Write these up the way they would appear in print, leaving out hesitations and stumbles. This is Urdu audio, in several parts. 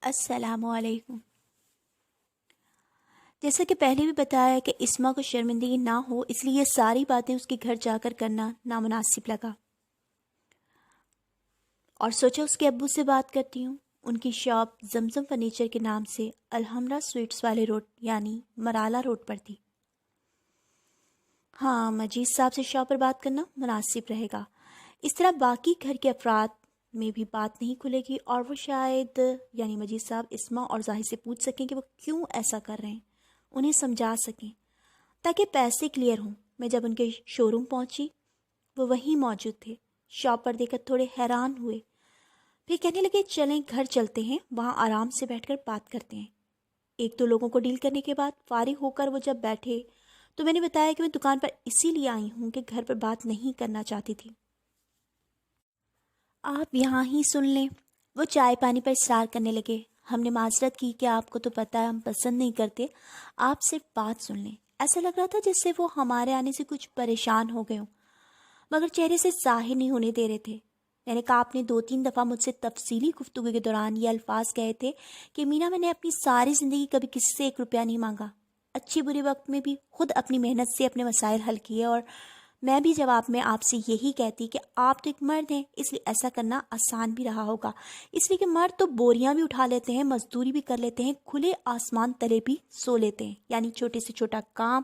السلام علیکم۔ جیسا کہ پہلے بھی بتایا کہ اسما کو شرمندگی نہ ہو اس لیے یہ ساری باتیں اس کے گھر جا کر کرنا نامناسب لگا، اور سوچا اس کے ابو سے بات کرتی ہوں۔ ان کی شاپ زمزم فرنیچر کے نام سے الحمرا سویٹس والے روڈ یعنی مرالا روڈ پر تھی۔ ہاں، مجید صاحب سے شاپ پر بات کرنا مناسب رہے گا، اس طرح باقی گھر کے افراد میں بھی بات نہیں کھلے گی اور وہ شاید یعنی مجید صاحب اسما اور ظاہر سے پوچھ سکیں کہ وہ کیوں ایسا کر رہے ہیں، انہیں سمجھا سکیں تاکہ پیسے کلیئر ہوں۔ میں جب ان کے شو روم پہنچی وہ وہیں موجود تھے، شاپ پر دیکھ کر تھوڑے حیران ہوئے، پھر کہنے لگے چلیں گھر چلتے ہیں، وہاں آرام سے بیٹھ کر بات کرتے ہیں۔ ایک دو لوگوں کو ڈیل کرنے کے بعد فارغ ہو کر وہ جب بیٹھے تو میں نے بتایا کہ میں دکان پر اسی لیے آئی ہوں کہ گھر پر بات نہیں کرنا چاہتی تھی، آپ یہاں ہی سن لیں۔ وہ چائے پانی پر اصرار کرنے لگے۔ ہم نے معذرت کی کہ آپ کو تو پتہ ہے ہم پسند نہیں کرتے، آپ صرف بات سن لیں۔ ایسا لگ رہا تھا جس سے وہ ہمارے آنے سے کچھ پریشان ہو گئے ہوں، مگر چہرے سے ظاہر نہیں ہونے دے رہے تھے۔ میں نے کہا آپ نے 2-3 دفعہ مجھ سے تفصیلی گفتگو کے دوران یہ الفاظ کہے تھے کہ مینا میں نے اپنی ساری زندگی کبھی کسی سے 1 روپیہ نہیں مانگا، اچھی بری وقت میں بھی خود اپنی محنت سے اپنے مسائل حل کیے، اور میں بھی جواب میں آپ سے یہی کہتی کہ آپ تو ایک مرد ہیں، اس لیے ایسا کرنا آسان بھی رہا ہوگا، اس لیے کہ مرد تو بوریاں بھی اٹھا لیتے ہیں، مزدوری بھی کر لیتے ہیں، کھلے آسمان تلے بھی سو لیتے ہیں، یعنی چھوٹے سے چھوٹا کام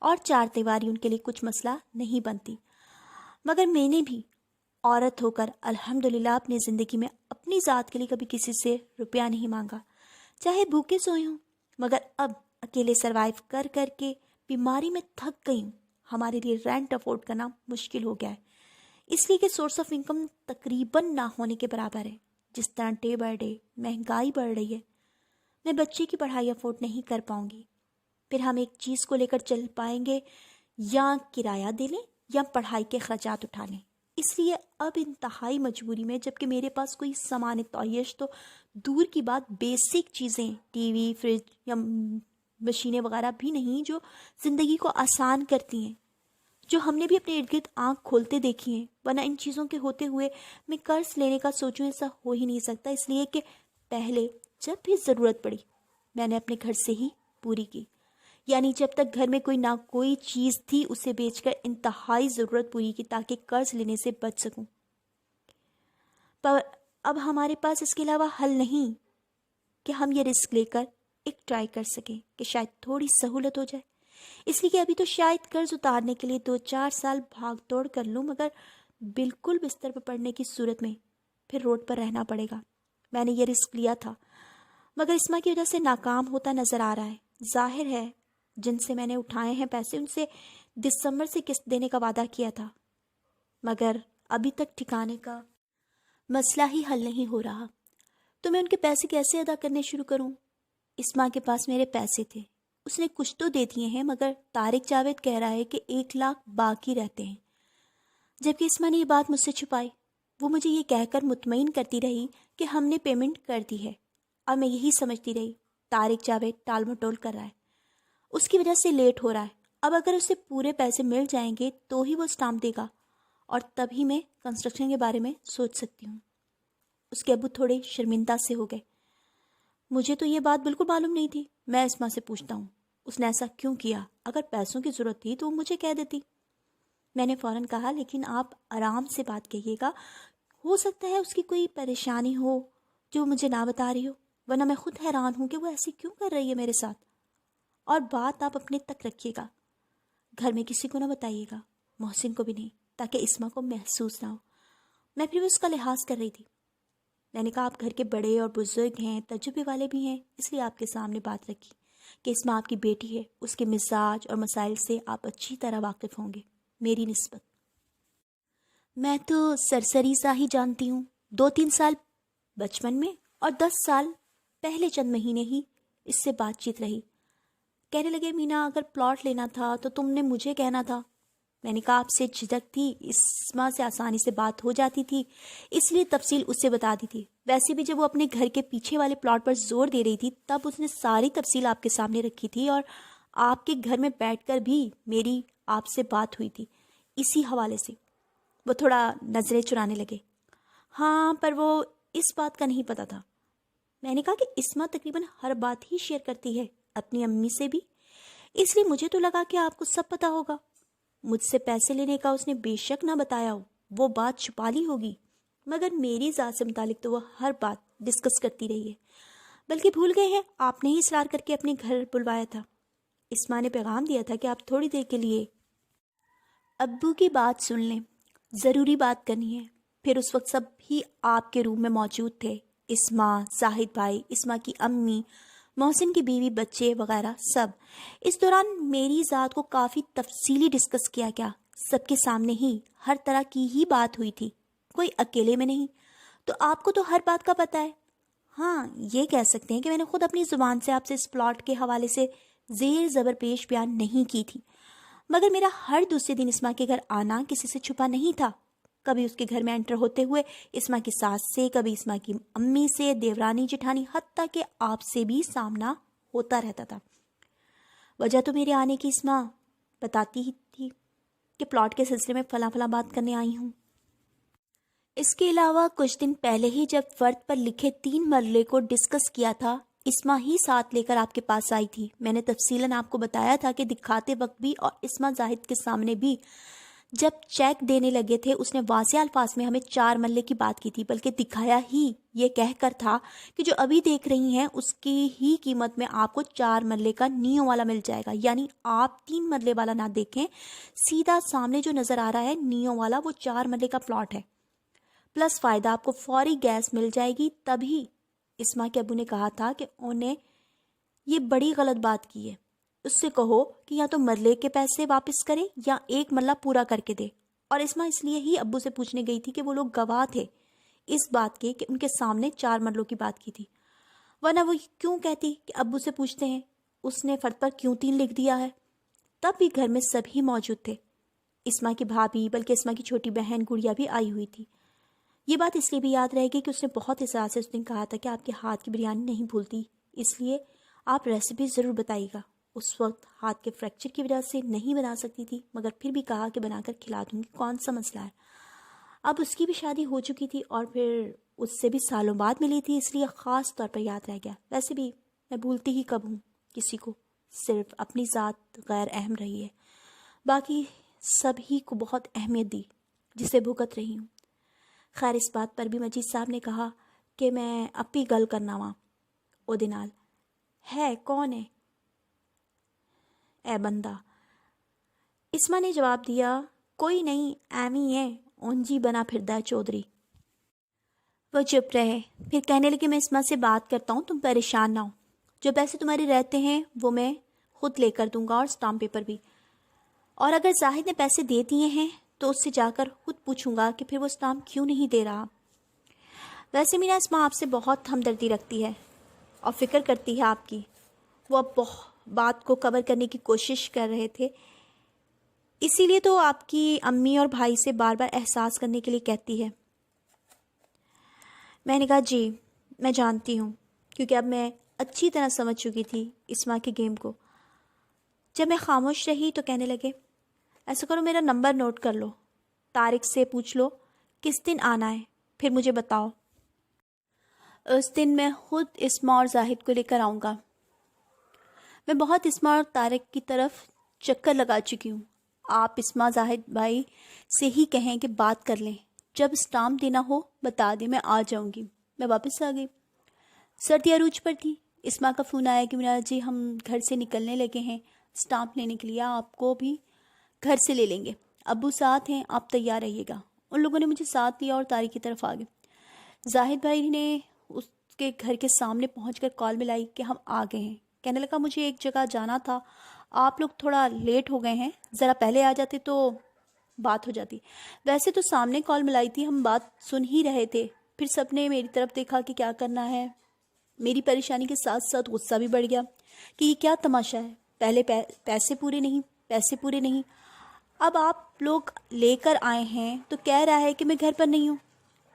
اور 4 دیواری ان کے لیے کچھ مسئلہ نہیں بنتی۔ مگر میں نے بھی عورت ہو کر الحمدللہ اپنی زندگی میں اپنی ذات کے لیے کبھی کسی سے روپیہ نہیں مانگا، چاہے بھوکے سوئے ہوں، مگر اب اکیلے سروائیو کر کر کے بیماری میں تھک گئی ہوں، ہمارے لیے رینٹ افورڈ کرنا مشکل ہو گیا ہے، اس لیے کہ سورس آف انکم تقریباً نہ ہونے کے برابر ہے۔ جس طرح ڈے بائی ڈے مہنگائی بڑھ رہی ہے، میں بچے کی پڑھائی افورڈ نہیں کر پاؤں گی، پھر ہم ایک چیز کو لے کر چل پائیں گے یا کرایہ دے لیں یا پڑھائی کے اخراجات اٹھا لیں، اس لیے اب انتہائی مجبوری میں، جبکہ میرے پاس کوئی سامان تعیش تو دور کی بات بیسک چیزیں ٹی وی فریج یا مشینیں وغیرہ بھی نہیں جو زندگی کو آسان کرتی ہیں، جو ہم نے بھی اپنے ارد گرد آنکھ کھولتے دیکھی ہیں، ورنہ ان چیزوں کے ہوتے ہوئے میں قرض لینے کا سوچوں ایسا ہو ہی نہیں سکتا، اس لیے کہ پہلے جب بھی ضرورت پڑی میں نے اپنے گھر سے ہی پوری کی، یعنی جب تک گھر میں کوئی نہ کوئی چیز تھی اسے بیچ کر انتہائی ضرورت پوری کی تاکہ قرض لینے سے بچ سکوں، پر اب ہمارے پاس اس کے علاوہ حل نہیں کہ ہم یہ رسک لے کر ایک ٹرائی کر سکیں کہ شاید تھوڑی سہولت ہو جائے، اس لیے کہ ابھی تو شاید قرض اتارنے کے لیے 2-4 سال بھاگ دوڑ کر لوں، مگر بالکل بستر پر پڑنے کی صورت میں پھر روڈ پر رہنا پڑے گا۔ میں نے یہ رسک لیا تھا مگر اسما کی وجہ سے ناکام ہوتا نظر آ رہا ہے۔ ظاہر ہے جن سے میں نے اٹھائے ہیں پیسے ان سے دسمبر سے قسط دینے کا وعدہ کیا تھا، مگر ابھی تک ٹھکانے کا مسئلہ ہی حل نہیں ہو رہا، تو میں ان کے پیسے کیسے ادا کرنے شروع کروں؟ اسما کے پاس میرے پیسے تھے، اس نے کچھ تو دے دیے ہیں، مگر طارق جاوید کہہ رہا ہے کہ 1 لاکھ باقی رہتے ہیں، جبکہ اسما نے یہ بات مجھ سے چھپائی۔ وہ مجھے یہ کہہ کر مطمئن کرتی رہی کہ ہم نے پیمنٹ کر دی ہے، اور میں یہی سمجھتی رہی طارق جاوید ٹال مٹول کر رہا ہے، اس کی وجہ سے لیٹ ہو رہا ہے، اب اگر اسے پورے پیسے مل جائیں گے تو ہی وہ اسٹامپ دے گا، اور تبھی میں کنسٹرکشن کے بارے میں سوچ سکتی ہوں۔ اس کے ابو تھوڑے شرمندہ سے ہو گئے۔ مجھے تو یہ بات بالکل معلوم نہیں تھی، میں اسما سے پوچھتا ہوں اس نے ایسا کیوں کیا، اگر پیسوں کی ضرورت تھی تو وہ مجھے کہہ دیتی۔ میں نے فوراً کہا لیکن آپ آرام سے بات کہیے گا، ہو سکتا ہے اس کی کوئی پریشانی ہو جو مجھے نہ بتا رہی ہو، ورنہ میں خود حیران ہوں کہ وہ ایسی کیوں کر رہی ہے میرے ساتھ، اور بات آپ اپنے تک رکھیے گا، گھر میں کسی کو نہ بتائیے گا، محسن کو بھی نہیں، تاکہ اسما کو محسوس نہ ہو۔ میں پھر بھی اس کا لحاظ کر رہی تھی۔ میں نے کہا آپ گھر کے بڑے اور بزرگ ہیں، تجربے والے بھی ہیں، اس لیے آپ کے سامنے بات رکھی کہ اسما آپ کی بیٹی ہے، اس کے مزاج اور مسائل سے آپ اچھی طرح واقف ہوں گے۔ میری نسبت میں تو سرسری سا ہی جانتی ہوں، 2-3 سال بچپن میں اور 10 سال پہلے چند مہینے ہی اس سے بات چیت رہی۔ کہنے لگے مینا اگر پلاٹ لینا تھا تو تم نے مجھے کہنا تھا۔ میں نے کہا آپ سے جھجک تھی، اسما سے آسانی سے بات ہو جاتی تھی، اس لیے تفصیل اس سے بتا دی تھی۔ ویسے بھی جب وہ اپنے گھر کے پیچھے والے پلاٹ پر زور دے رہی تھی تب اس نے ساری تفصیل آپ کے سامنے رکھی تھی، اور آپ کے گھر میں بیٹھ کر بھی میری آپ سے بات ہوئی تھی اسی حوالے سے۔ وہ تھوڑا نظریں چرانے لگے۔ ہاں پر وہ اس بات کا نہیں پتہ تھا۔ میں نے کہا کہ اسما تقریباً ہر بات ہی شیئر کرتی ہے اپنی امی سے بھی، اس لیے مجھے تو لگا کہ آپ کو سب پتا ہوگا۔ مجھ سے پیسے لینے کا اس نے بے شک نہ بتایا ہو، وہ بات چھپا لی ہوگی، مگر میری ذات سے متعلق تو وہ ہر بات ڈسکس کرتی رہی ہے، بلکہ بھول گئے ہیں آپ نے ہی اصرار کر کے اپنے گھر بلوایا تھا۔ اسما نے پیغام دیا تھا کہ آپ تھوڑی دیر کے لیے ابو کی بات سن لیں، ضروری بات کرنی ہے۔ پھر اس وقت سب ہی آپ کے روم میں موجود تھے، اسما، زاہد بھائی، اسما کی امی، محسن کی بیوی، بچے وغیرہ سب۔ اس دوران میری ذات کو کافی تفصیلی ڈسکس کیا گیا، سب کے سامنے ہی، ہر طرح کی ہی بات ہوئی تھی، کوئی اکیلے میں نہیں۔ تو آپ کو تو ہر بات کا پتہ ہے۔ ہاں، یہ کہہ سکتے ہیں کہ میں نے خود اپنی زبان سے آپ سے اس پلاٹ کے حوالے سے زیر زبر پیش بیان نہیں کی تھی، مگر میرا ہر دوسرے دن اسما کے گھر آنا کسی سے چھپا نہیں تھا۔ کبھی اس کے گھر میں انٹر ہوتے ہوئے اسما کی ساس سے، کبھی اسما کی امی سے، دیورانی جٹھانی، حتیٰ کہ آپ سے بھی سامنا ہوتا رہتا تھا۔ وجہ تو میرے آنے کی اسما بتاتی ہی تھی کہ پلاٹ کے سلسلے میں فلاں فلاں بات کرنے آئی ہوں۔ اس کے علاوہ کچھ دن پہلے ہی جب فرد پر لکھے 3 مرلے کو ڈسکس کیا تھا، اسما ہی ساتھ لے کر آپ کے پاس آئی تھی۔ میں نے تفصیلاً آپ کو بتایا تھا کہ دکھاتے وقت بھی اور اسما زاہد کے سامنے بھی جب چیک دینے لگے تھے، اس نے واضح الفاظ میں ہمیں 4 مرلے کی بات کی تھی، بلکہ دکھایا ہی یہ کہہ کر تھا کہ جو ابھی دیکھ رہی ہیں اس کی ہی قیمت میں آپ کو 4 مرلے کا نیو والا مل جائے گا، یعنی آپ 3 مرلے والا نہ دیکھیں، سیدھا سامنے جو نظر آ رہا ہے نیو والا وہ 4 مرلے کا پلاٹ ہے، پلس فائدہ آپ کو فوری گیس مل جائے گی۔ تبھی اسما کے ابو نے کہا تھا کہ انہیں یہ بڑی غلط بات کی ہے، اس سے کہو کہ یا تو مرلے کے پیسے واپس کرے یا 1 مرلہ پورا کر کے دے۔ اور اسما اس لیے ہی ابو سے پوچھنے گئی تھی کہ وہ لوگ گواہ تھے اس بات کے کہ ان کے سامنے 4 مرلوں کی بات کی تھی، ورنہ وہ کیوں کہتی کہ ابو سے پوچھتے ہیں اس نے فرد پر کیوں 3 لکھ دیا ہے۔ تب بھی گھر میں سب ہی موجود تھے، اسما کی بھابھی، بلکہ اسما کی چھوٹی بہن گڑیا بھی آئی ہوئی تھی۔ یہ بات اس لیے بھی یاد رہے گی کہ اس نے بہت اصرار سے اس دن کہا تھا کہ آپ کے ہاتھ کی بریانی نہیں بھولتی، اس لیے آپ ریسیپی ضرور بتائیے گا۔ اس وقت ہاتھ کے فریکچر کی وجہ سے نہیں بنا سکتی تھی، مگر پھر بھی کہا کہ بنا کر کھلا دوں گی، کون سا مسئلہ ہے۔ اب اس کی بھی شادی ہو چکی تھی اور پھر اس سے بھی سالوں بعد ملی تھی، اس لیے خاص طور پر یاد رہ گیا۔ ویسے بھی میں بھولتی ہی کب ہوں کسی کو، صرف اپنی ذات غیر اہم رہی ہے، باقی سب ہی کو بہت اہمیت دی جسے بھگت رہی ہوں۔ خیر، اس بات پر بھی مجید صاحب نے کہا کہ میں اپی گل کرنا وا او دے نال ہے، کون ہے اے بندہ؟ اسما نے جواب دیا، کوئی نہیں، ایویں ہے، اونجی بنا پھردا ہے چودھری۔ وہ چپ رہے، پھر کہنے لگے میں اسما سے بات کرتا ہوں، تم پریشان نہ ہو، جو پیسے تمہارے رہتے ہیں وہ میں خود لے کر دوں گا، اور اسٹامپ پیپر بھی، اور اگر زاہد نے پیسے دے دیے ہیں تو اس سے جا کر خود پوچھوں گا کہ پھر وہ اسٹامپ کیوں نہیں دے رہا۔ ویسے میرا اسما آپ سے بہت ہمدردی رکھتی ہے اور فکر کرتی ہے آپ کی۔ وہ اب بات کو کور کرنے کی کوشش کر رہے تھے، اسی لیے تو آپ کی امی اور بھائی سے بار بار احساس کرنے کے لیے کہتی ہے۔ میں نے کہا جی میں جانتی ہوں، کیونکہ اب میں اچھی طرح سمجھ چکی تھی اسما کے گیم کو۔ جب میں خاموش رہی تو کہنے لگے، ایسا کرو میرا نمبر نوٹ کر لو، طارق سے پوچھ لو کس دن آنا ہے، پھر مجھے بتاؤ، اس دن میں خود اسما اور زاہد کو لے کر آؤں گا۔ میں بہت اسما اور طارق کی طرف چکر لگا چکی ہوں، آپ اسما زاہد بھائی سے ہی کہیں کہ بات کر لیں، جب اسٹامپ دینا ہو بتا دیں، میں آ جاؤں گی۔ میں واپس آ گئی، سردی عروج پر تھی۔ اسما کا فون آیا کہ میرا جی ہم گھر سے نکلنے لگے ہیں اسٹامپ لینے کے لیے، آپ کو بھی گھر سے لے لیں گے، ابو ساتھ ہیں، آپ تیار رہیے گا۔ ان لوگوں نے مجھے ساتھ لیا اور طارق کی طرف آ گئے۔ زاہد بھائی نے اس کے گھر کے سامنے پہنچ کر کال ملائی کہ ہم آ گئے ہیں۔ کہنے لگا مجھے ایک جگہ جانا تھا، آپ لوگ تھوڑا لیٹ ہو گئے ہیں، ذرا پہلے آ جاتے تو بات ہو جاتی۔ ویسے تو سامنے کال ملائی تھی، ہم بات سن ہی رہے تھے، پھر سب نے میری طرف دیکھا کہ کیا کرنا ہے۔ میری پریشانی کے ساتھ ساتھ غصہ بھی بڑھ گیا کہ یہ کیا تماشا ہے، پہلے پیسے پورے نہیں، اب آپ لوگ لے کر آئے ہیں تو کہہ رہا ہے کہ میں گھر پر نہیں ہوں۔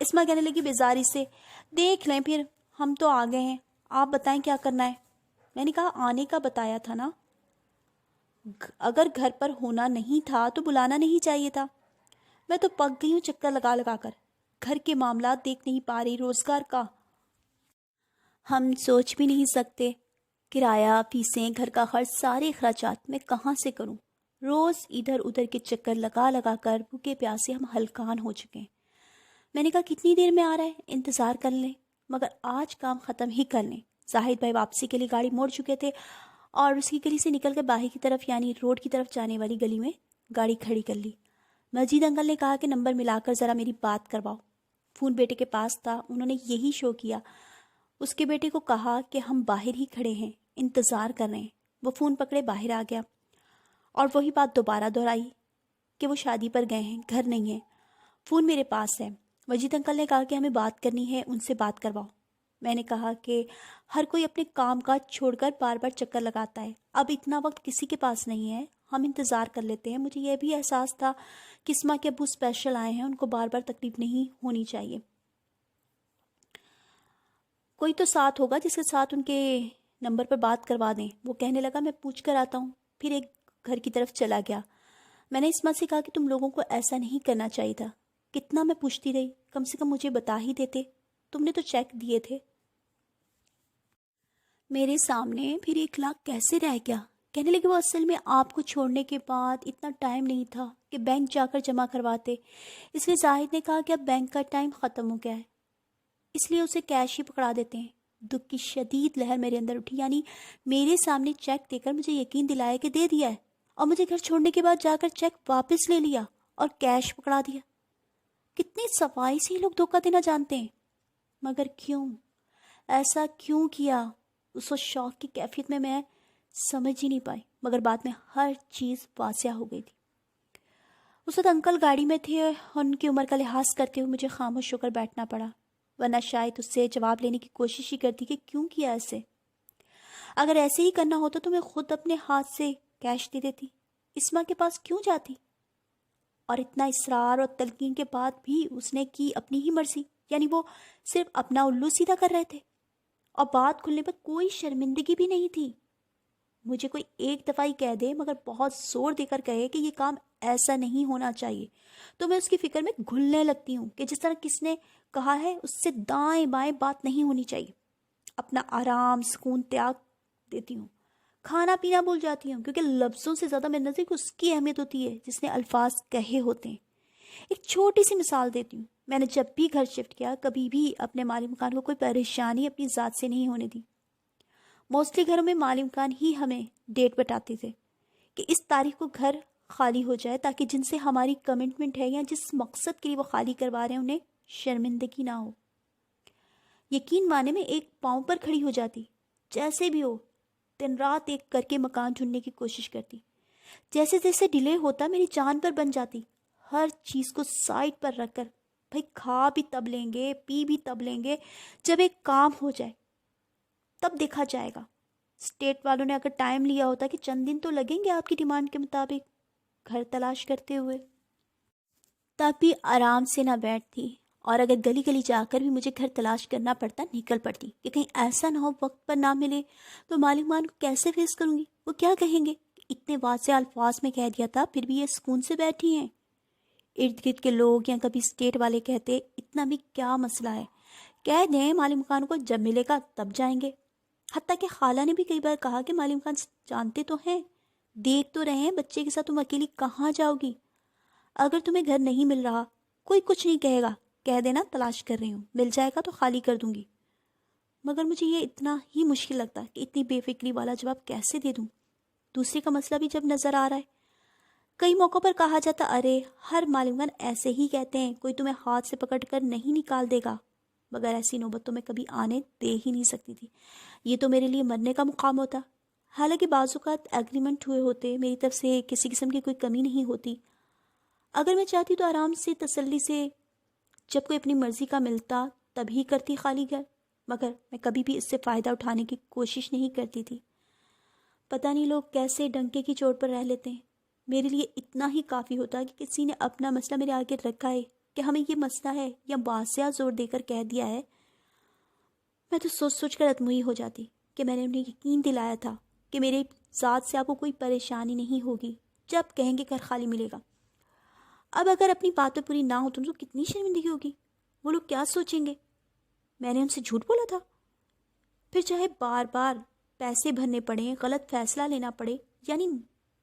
اسما کہنے لگی بیزاری سے، دیکھ لیں پھر، ہم تو آ گئے ہیں، آپ بتائیں کیا کرنا ہے۔ میں نے کہا آنے کا بتایا تھا نا، اگر گھر پر ہونا نہیں تھا تو بلانا نہیں چاہیے تھا۔ میں تو پک گئی ہوں چکر لگا لگا کر، گھر کے معاملات دیکھ نہیں پا رہی، روزگار کا ہم سوچ بھی نہیں سکتے، کرایہ، فیسیں، گھر کا خرچ، سارے اخراجات میں کہاں سے کروں؟ روز ادھر ادھر کے چکر لگا لگا کر بھوکے پیاسے ہم ہلکان ہو چکے ہیں۔ میں نے کہا کتنی دیر میں آ رہا ہے، انتظار کر لیں، مگر آج کام ختم ہی کر لیں۔ زاہد بھائی واپسی کے لیے گاڑی موڑ چکے تھے اور اس کی گلی سے نکل کر باہر کی طرف یعنی روڈ کی طرف جانے والی گلی میں گاڑی کھڑی کر لی۔ مجید انکل نے کہا کہ نمبر ملا کر ذرا میری بات کرواؤ۔ فون بیٹے کے پاس تھا، انہوں نے یہی شو کیا۔ اس کے بیٹے کو کہا کہ ہم باہر ہی کھڑے ہیں، انتظار کر رہے ہیں۔ وہ فون پکڑے باہر آ گیا اور وہی بات دوبارہ دہرائی کہ وہ شادی پر گئے ہیں، گھر نہیں ہے۔ فون میرے پاس ہے۔ مجید انکل نے کہا کہ ہمیں بات کرنی ہے، ان سے بات کرواؤ۔ میں نے کہا کہ ہر کوئی اپنے کام کاج چھوڑ کر بار بار چکر لگاتا ہے، اب اتنا وقت کسی کے پاس نہیں ہے، ہم انتظار کر لیتے ہیں۔ مجھے یہ بھی احساس تھا کہ اسما کے ابو اسپیشل آئے ہیں، ان کو بار بار تکلیف نہیں ہونی چاہیے، کوئی تو ساتھ ہوگا جس کے ساتھ ان کے نمبر پر بات کروا دیں۔ وہ کہنے لگا میں پوچھ کر آتا ہوں، پھر ایک گھر کی طرف چلا گیا۔ میں نے اسما سے کہا کہ تم لوگوں کو ایسا نہیں کرنا چاہیے تھا، کتنا میں پوچھتی رہی، کم سے کم مجھے بتا ہی دیتے، تم نے تو چیک دیے تھے میرے سامنے، پھر 1 لاکھ کیسے رہ گیا؟ کہنے لگے وہ اصل میں آپ کو چھوڑنے کے بعد اتنا ٹائم نہیں تھا کہ بینک جا کر جمع کرواتے، اس لیے زاہد نے کہا کہ اب بینک کا ٹائم ختم ہو گیا ہے، اس لیے اسے کیش ہی پکڑا دیتے ہیں۔ دکھ کی شدید لہر میرے اندر اٹھی، یعنی میرے سامنے چیک دے کر مجھے یقین دلایا کہ دے دیا ہے، اور مجھے گھر چھوڑنے کے بعد جا کر چیک واپس لے لیا اور کیش پکڑا دیا۔ کتنی صفائی سے یہ لوگ دھوکہ دینا جانتے ہیں، مگر کیوں؟ ایسا کیوں کیا؟ اس وقت شوق کی کیفیت میں سمجھ ہی نہیں پائی، مگر بعد میں ہر چیز واضح ہو گئی تھی۔ اس وقت انکل گاڑی میں تھے اور ان کی عمر کا لحاظ کرتے ہوئے مجھے خاموش ہو کر بیٹھنا پڑا، ورنہ شاید اس سے جواب لینے کی کوشش ہی کرتی کہ کیوں کیا ایسے۔ اگر ایسے ہی کرنا ہوتا تو میں خود اپنے ہاتھ سے کیش دے دیتی، اسما کے پاس کیوں جاتی؟ اور اتنا اصرار اور تلقین کے بعد بھی اس نے کی اپنی ہی مرضی، یعنی وہ صرف اپنا الو سیدھا کر رہے تھے اور بات کھلنے پر کوئی شرمندگی بھی نہیں تھی۔ مجھے کوئی ایک دفعہ ہی کہہ دے، مگر بہت زور دے کر کہے کہ یہ کام ایسا نہیں ہونا چاہیے، تو میں اس کی فکر میں گھلنے لگتی ہوں کہ جس طرح کس نے کہا ہے اس سے دائیں بائیں بات نہیں ہونی چاہیے۔ اپنا آرام سکون تیاگ دیتی ہوں، کھانا پینا بھول جاتی ہوں، کیونکہ لفظوں سے زیادہ میرے نزدیک اس کی اہمیت ہوتی ہے جس نے الفاظ کہے ہوتے ہیں۔ ایک چھوٹی سی مثال دیتی ہوں، میں نے جب بھی گھر شفٹ کیا کبھی بھی اپنے مالی مکان کو کوئی پریشانی اپنی ذات سے نہیں ہونے دی۔ موسٹلی گھروں میں مالی مکان ہی ہمیں ڈیٹ بتاتے تھے کہ اس تاریخ کو گھر خالی ہو جائے، تاکہ جن سے ہماری کمٹمنٹ ہے یا جس مقصد کے لیے وہ خالی کروا رہے ہیں انہیں شرمندگی نہ ہو۔ یقین مانے میں ایک پاؤں پر کھڑی ہو جاتی، جیسے بھی ہو دن رات ایک کر کے مکان ڈھونڈنے کی کوشش کرتی، جیسے جیسے ڈیلے ہوتا میری جان پر بن جاتی، ہر چیز کو سائڈ پر رکھ کر بھائی کھا بھی تب لیں گے، پی بھی تب لیں گے، جب ایک کام ہو جائے تب دیکھا جائے گا۔ اسٹیٹ والوں نے اگر ٹائم لیا ہوتا کہ چند دن تو لگیں گے آپ کی ڈیمانڈ کے مطابق گھر تلاش کرتے ہوئے، تب بھی آرام سے نہ بیٹھتی، اور اگر گلی گلی جا کر بھی مجھے گھر تلاش کرنا پڑتا نکل پڑتی کہ کہیں ایسا نہ ہو وقت پر نہ ملے تو مالکان کو کیسے فیس کروں گی، وہ کیا کہیں گے؟ اتنے واضح الفاظ میں کہہ دیا تھا پھر بھی یہ سکون سے بیٹھی ہیں۔ ارد گرد کے لوگ یا کبھی اسٹیٹ والے کہتے اتنا بھی کیا مسئلہ ہے، کہہ دیں مالی مکان کو جب ملے گا تب جائیں گے۔ حتیٰ کہ خالہ نے بھی کئی بار کہا کہ مالی مکان جانتے تو ہیں، دیکھ تو رہے ہیں بچے کے ساتھ تم اکیلی کہاں جاؤ گی، اگر تمہیں گھر نہیں مل رہا کوئی کچھ نہیں کہے گا، کہہ دینا تلاش کر رہی ہوں، مل جائے گا تو خالی کر دوں گی۔ مگر مجھے یہ اتنا ہی مشکل لگتا کہ اتنی بے فکری والا جواب کیسے دے دوں، دوسرے کا مسئلہ بھی جب نظر آ رہا ہے۔ کئی موقعوں پر کہا جاتا ارے ہر مالکان ایسے ہی کہتے ہیں، کوئی تمہیں ہاتھ سے پکڑ کر نہیں نکال دے گا، مگر ایسی نوبت تو میں کبھی آنے دے ہی نہیں سکتی تھی، یہ تو میرے لیے مرنے کا مقام ہوتا۔ حالانکہ بعض اوقات ایگریمنٹ ہوئے ہوتے، میری طرف سے کسی قسم کی کوئی کمی نہیں ہوتی، اگر میں چاہتی تو آرام سے تسلی سے جب کوئی اپنی مرضی کا ملتا تبھی کرتی خالی گھر، مگر میں کبھی بھی اس سے فائدہ اٹھانے کی کوشش نہیں کرتی تھی۔ پتہ نہیں لوگ کیسے ڈنکے کی چوٹ پر رہ لیتے ہیں، میرے لیے اتنا ہی کافی ہوتا کہ کسی نے اپنا مسئلہ میرے آگے رکھا ہے کہ ہمیں یہ مسئلہ ہے یا واضح زور دے کر کہہ دیا ہے، میں تو سوچ سوچ کر اتموئی ہو جاتی کہ میں نے انہیں یقین دلایا تھا کہ میرے ذات سے آپ کو کوئی پریشانی نہیں ہوگی، جب کہیں گے گھر خالی ملے گا۔ اب اگر اپنی باتیں پوری نہ ہو تو کتنی شرمندگی ہوگی، وہ لوگ کیا سوچیں گے؟ میں نے ان سے جھوٹ بولا تھا، پھر چاہے بار بار پیسے بھرنے پڑیں، غلط فیصلہ لینا پڑے، یعنی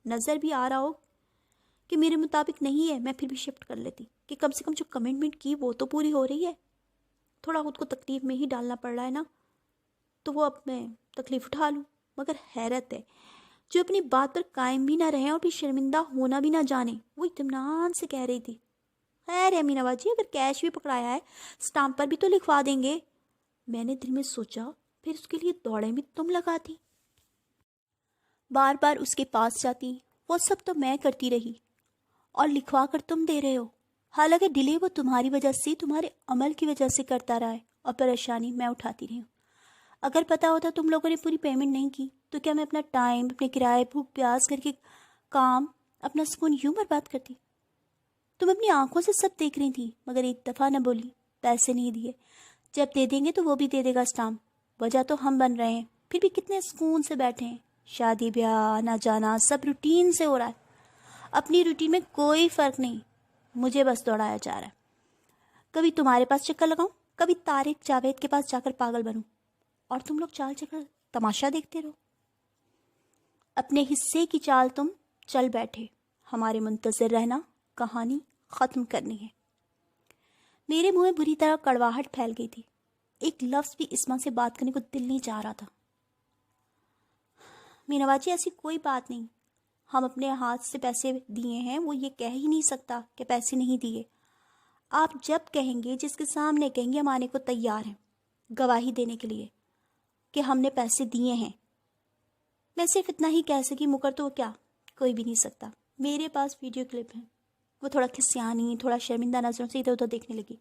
نظر بھی آ رہا ہو کہ میرے مطابق نہیں ہے، میں پھر بھی شفٹ کر لیتی کہ کم سے کم جو کمٹمنٹ کی وہ تو پوری ہو رہی ہے. تھوڑا خود کو تکلیف میں ہی ڈالنا پڑ رہا ہے نا، تو وہ اب میں تکلیف اٹھا لوں. مگر حیرت ہے، جو اپنی بات پر قائم بھی نہ رہے اور بھی شرمندہ ہونا بھی نہ جانے، وہ اطمینان سے کہہ رہی تھی، خیر امین آباد جی، اگر کیش بھی پکڑایا ہے اسٹامپ پر بھی تو لکھوا دیں گے. میں نے دل میں سوچا، پھر اس کے لیے دوڑیں بھی تم لگاتی، بار بار اس کے پاس جاتی. وہ سب تو میں کرتی رہی اور لکھوا کر تم دے رہے ہو. حالانکہ ڈیلے وہ تمہاری وجہ سے، تمہارے عمل کی وجہ سے کرتا رہا ہے اور پریشانی میں اٹھاتی رہی ہوں. اگر پتہ ہوتا تم لوگوں نے پوری پیمنٹ نہیں کی تو کیا میں اپنا ٹائم، اپنے کرائے، بھوک پیاس کر کے کام، اپنا سکون یوں برباد کرتی؟ تم اپنی آنکھوں سے سب دیکھ رہی تھی، مگر ایک دفعہ نہ بولی. پیسے نہیں دیے، جب دے دیں گے تو وہ بھی دے دے گا اسٹامپ. وجہ تو ہم بن رہے ہیں، پھر بھی کتنے سکون سے بیٹھے ہیں. شادی بیاہ، آنا جانا سب روٹین سے ہو رہا ہے. اپنی روٹین میں کوئی فرق نہیں، مجھے بس دوڑایا جا رہا ہے. کبھی تمہارے پاس چکر لگاؤں، کبھی طارق جاوید کے پاس جا کر پاگل بنوں، اور تم لوگ چال چکر تماشا دیکھتے رہو. اپنے حصے کی چال تم چل بیٹھے، ہمارے منتظر رہنا، کہانی ختم کرنی ہے. میرے منہ میں بری طرح کڑواہٹ پھیل گئی تھی. ایک لفظ بھی اسما سے بات کرنے کو دل نہیں چاہ رہا تھا. مینا باجی ایسی کوئی بات نہیں، ہم اپنے ہاتھ سے پیسے دیے ہیں، وہ یہ کہہ ہی نہیں سکتا کہ پیسے نہیں دیے. آپ جب کہیں گے، جس کے سامنے کہیں گے، ہم آنے کو تیار ہیں گواہی دینے کے لیے کہ ہم نے پیسے دیے ہیں. میں صرف اتنا ہی کہہ سکی، مکر تو کیا کوئی بھی نہیں سکتا. میرے پاس ویڈیو کلپ ہے. وہ تھوڑا کھسیانی، تھوڑا شرمندہ نظروں سے ادھر ادھر دیکھنے لگی.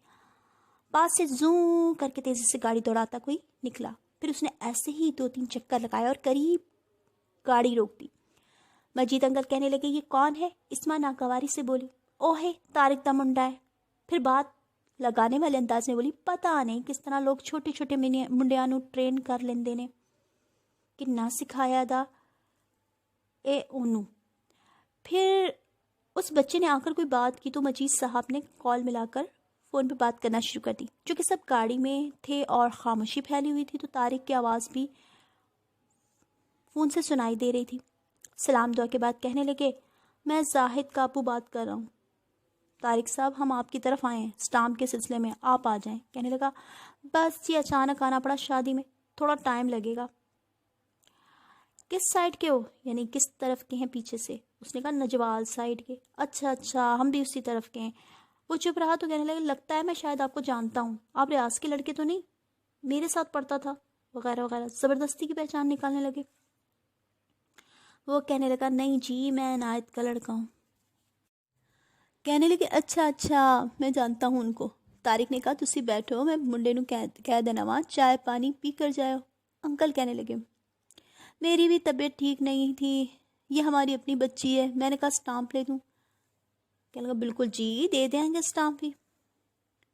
پاس سے زوں کر کے تیزی سے گاڑی دوڑاتا کوئی نکلا. پھر اس نے ایسے ہی 2-3 چکر لگایا اور قریب گاڑی روک دی. مجید انکل کہنے لگے، یہ کون ہے؟ اسما ناگواری سے بولی. اوہے طارق دا منڈا ہے. پھر بات لگانے والے انداز میں بولی، پتہ نہیں کس طرح لوگ چھوٹے چھوٹے منڈیاں نو ٹرین کر لیندے نے کہ نہ سکھایا دا اے اونو. پھر اس بچے نے آ کر کوئی بات کی تو مجید صاحب نے کال ملا کر فون پہ بات کرنا شروع کر دی. چونکہ سب گاڑی میں تھے اور خاموشی پھیلی ہوئی تھی تو طارق کی آواز بھی فون سے سنائی دے رہی تھی. سلام دعا کے بعد کہنے لگے، میں زاہد کا ابو بات کر رہا ہوں. طارق صاحب، ہم آپ کی طرف آئے ہیں اسٹامپ کے سلسلے میں، آپ آ جائیں. کہنے لگا، بس یہ اچانک آنا پڑا شادی میں، تھوڑا ٹائم لگے گا. کس سائڈ کے ہو، یعنی کس طرف کے ہیں پیچھے سے؟ اس نے کہا، نجوال سائڈ کے. اچھا ہم بھی اسی طرف کے ہیں. وہ چپ رہا تو کہنے لگا، لگتا ہے میں شاید آپ کو جانتا ہوں، آپ ریاض کے لڑکے تو نہیں، میرے ساتھ پڑھتا تھا وغیرہ وغیرہ. زبردستی کی پہچان نکالنے لگے. وہ کہنے لگا، نہیں جی، میں عنایت کا لڑکا ہوں. کہنے لگے، اچھا میں جانتا ہوں ان کو. طارق نے کہا، تسی بیٹھو، میں منڈے نو کہہ دینا وہاں چائے پانی پی کر جاؤ. انکل کہنے لگے، میری بھی طبیعت ٹھیک نہیں تھی، یہ ہماری اپنی بچی ہے. میں نے کہا اسٹامپ لے دوں. کہنے لگا، بالکل جی، دے دیں گے اسٹامپ بھی.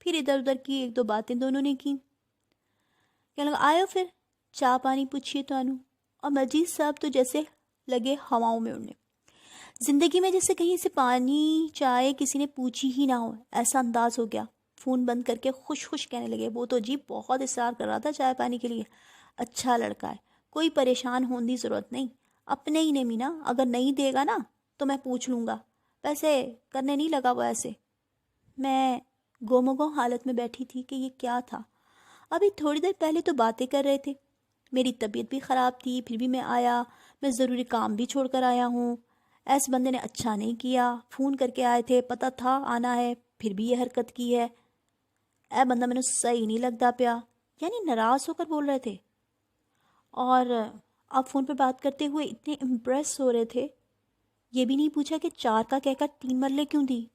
پھر ادھر ادھر کی 1-2 باتیں دونوں نے کی. کہنے لگا، آئے ہو پھر چائے پانی پوچھیے تو انو. اور مجید صاحب تو جیسے لگے ہواؤں میں اڑنے. زندگی میں جیسے کہیں سے پانی چائے کسی نے پوچھی ہی نہ ہو، ایسا انداز ہو گیا. فون بند کر کے خوش کہنے لگے، وہ تو جی بہت اصرار کر رہا تھا چائے پانی کے لیے. اچھا لڑکا ہے، کوئی پریشان ہونے کی ضرورت نہیں، اپنے ہی نے مینا. اگر نہیں دے گا نا تو میں پوچھ لوں گا. ویسے کرنے نہیں لگا وہ ایسے. میں گومگو حالت میں بیٹھی تھی کہ یہ کیا تھا. ابھی تھوڑی دیر پہلے تو باتیں کر رہے تھے، میری طبیعت بھی خراب تھی، پھر بھی میں آیا، میں ضروری کام بھی چھوڑ کر آیا ہوں. ایس بندے نے اچھا نہیں کیا، فون کر کے آئے تھے، پتہ تھا آنا ہے، پھر بھی یہ حرکت کی ہے. اے بندہ میں نے صحیح نہیں لگتا پیا. یعنی ناراض ہو کر بول رہے تھے، اور آپ فون پہ بات کرتے ہوئے اتنے امپریس ہو رہے تھے. یہ بھی نہیں پوچھا کہ 4 کا کہہ کر 3 مرلے کیوں دی.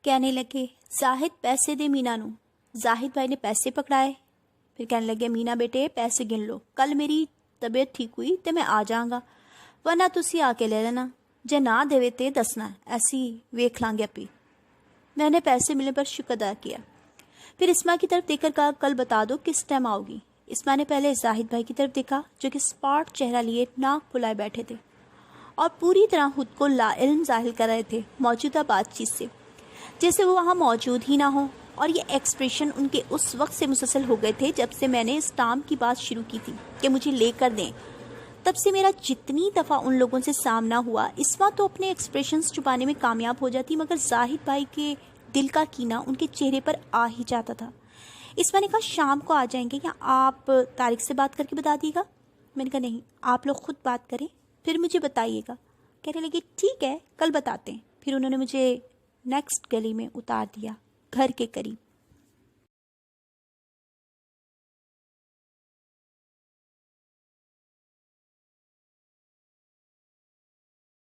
کہنے لگے، زاہد پیسے دے مینا نو. زاہد بھائی نے پیسے پکڑائے. پھر کہنے لگے، مینا بیٹے پیسے گن لو، کل میری طبیعت ٹھیک ہوئی تو میں آ جاؤں گا، ورنہ تسی آ کے لے لینا، جے نہ دے تے دسنا، ایسی ویکھ لیں گے اپی. میں نے پیسے ملنے پر شکر ادا کیا. پھر اسما کی طرف دیکھ کر کہا، کل بتا دو کس ٹائم آؤ گی. اسما نے پہلے زاہد بھائی کی طرف دیکھا جو کہ اسپاٹ چہرہ لیے ناک پھلائے بیٹھے تھے اور پوری طرح خود کو لا علم ظاہر کر رہے تھے موجودہ بات چیت سے، جیسے وہ وہاں موجود ہی نہ ہوں اور یہ ایکسپریشن ان کے اس وقت سے مسلسل ہو گئے تھے جب سے میں نے اس ٹام کی بات شروع کی تھی کہ مجھے لے کر دیں۔ تب سے میرا جتنی دفعہ ان لوگوں سے سامنا ہوا، اسما تو اپنے ایکسپریشنز چھپانے میں کامیاب ہو جاتی، مگر زاہد بھائی کے دل کا کینہ ان کے چہرے پر آ ہی جاتا تھا۔ اسما نے کہا شام کو آ جائیں گے یا آپ طارق سے بات کر کے بتا دیے گا؟ میں نے کہا نہیں، آپ لوگ خود بات کریں پھر مجھے بتائیے گا۔ کہنے لگے ٹھیک ہے کل بتاتے ہیں۔ پھر انہوں نے مجھے نیکسٹ گلی میں اتار دیا، گھر کے قریب۔